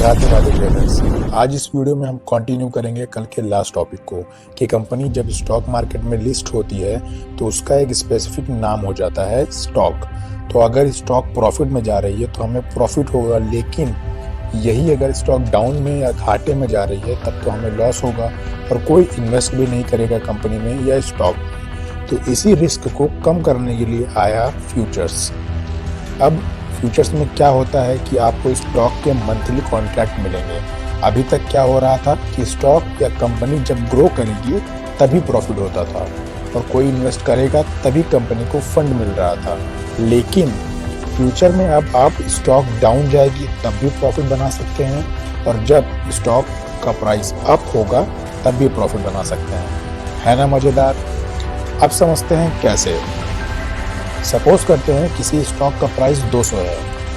Radhe Radhe traders. आज इस video में हम कंटिन्यू करेंगे कल के लास्ट टॉपिक को कि कंपनी जब स्टॉक मार्केट में लिस्ट होती है तो उसका एक स्पेसिफिक नाम हो जाता है स्टॉक। तो अगर स्टॉक प्रॉफिट में जा रही है तो हमें प्रॉफिट होगा, लेकिन यही अगर स्टॉक डाउन में या घाटे में जा रही है तब तो हमें लॉस होगा और कोई इन्वेस्ट भी नहीं करेगा कंपनी में या स्टॉक में। तो इसी रिस्क को कम करने के लिए आया फ्यूचर्स। अब फ्यूचर्स में क्या होता है कि आपको स्टॉक के मंथली कॉन्ट्रैक्ट मिलेंगे। अभी तक क्या हो रहा था कि स्टॉक या कंपनी जब ग्रो करेगी तभी प्रॉफिट होता था और कोई इन्वेस्ट करेगा तभी कंपनी को फंड मिल रहा था। लेकिन फ्यूचर में अब आप स्टॉक डाउन जाएगी तब भी प्रॉफिट बना सकते हैं और जब स्टॉक का प्राइस अप होगा तब भी प्रॉफिट बना सकते हैं। है ना मज़ेदार? अब समझते हैं कैसे। सपोज करते हैं किसी स्टॉक का प्राइस 200 है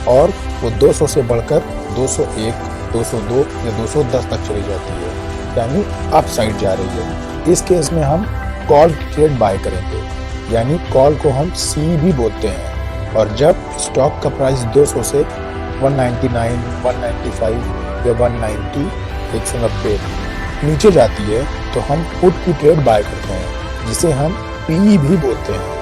और वो 200 से बढ़कर 201, 202 या 210 तक चली जाती है, यानी अप साइड जा रही है। इस केस में हम कॉल ट्रेड बाय करेंगे, यानी कॉल को हम सी भी बोलते हैं। और जब स्टॉक का प्राइस 200 से 199, 195 या 190, 190 नीचे जाती है तो हम पुट की ट्रेड बाय करते हैं, जिसे हम पी भी बोलते हैं।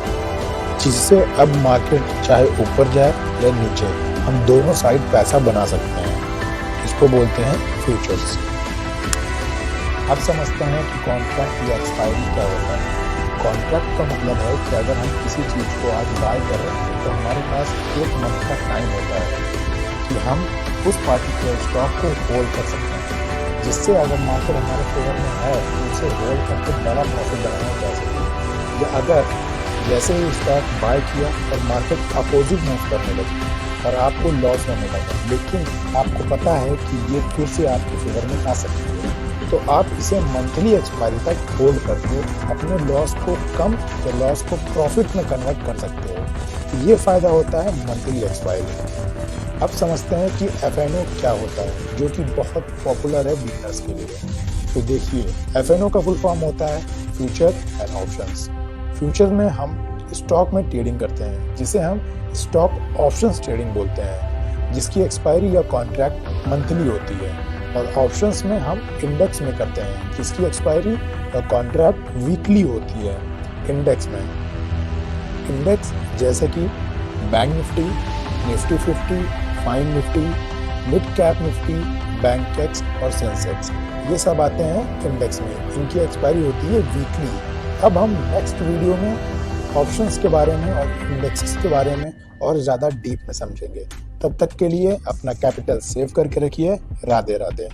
जिससे अब मार्केट चाहे ऊपर जाए या नीचे हम दोनों साइड पैसा बना सकते हैं। इसको बोलते हैं फ्यूचर्स। अब समझते हैं कि कॉन्ट्रैक्ट या एक्सपायरी क्या होता है। कॉन्ट्रैक्ट का मतलब है कि अगर हम किसी चीज़ को आज बाय कर रहे हैं तो हमारे पास 1 मंथ का टाइम होता है कि हम उस पार्टिकुलर स्टॉक को होल्ड कर सकते हैं, जिससे अगर मार्केट हमारे फेवर में है तो उसे होल्ड करके बड़ा प्रॉफिट बनाया जा सके। या अगर जैसे ही स्टॉक बाय किया और मार्केट अपोजिट मूव करने लगी और आपको लॉस होने लगा, लेकिन आपको पता है कि ये फिर से आपके फेवर में आ सकती है, तो आप इसे मंथली एक्सपायरी तक होल्ड करके अपने लॉस को कम या लॉस को प्रॉफिट में कन्वर्ट कर सकते हो। ये फ़ायदा होता है मंथली एक्सपायरी। अब समझते हैं कि FNO क्या होता है, जो कि बहुत पॉपुलर है बिगिनर्स के लिए। तो देखिए, FNO का फुल फॉर्म होता है फ्यूचर एंड ऑप्शंस। फ्यूचर में हम स्टॉक में ट्रेडिंग करते हैं, जिसे हम स्टॉक ऑप्शंस ट्रेडिंग बोलते हैं, जिसकी एक्सपायरी या कॉन्ट्रैक्ट मंथली होती है। और ऑप्शंस में हम इंडेक्स में करते हैं, जिसकी एक्सपायरी या कॉन्ट्रैक्ट वीकली होती है। इंडेक्स में इंडेक्स जैसे कि bank Nifty, Nifty 50, fine Nifty, mid cap Nifty, Bankex और सेंसेक्स, ये सब आते हैं इंडेक्स में। इनकी एक्सपायरी होती है वीकली। अब हम नेक्स्ट वीडियो में ऑप्शंस के बारे में और इंडेक्सेस के बारे में और ज़्यादा डीप में समझेंगे। तब तक के लिए अपना कैपिटल सेव करके रखिए। राधे राधे।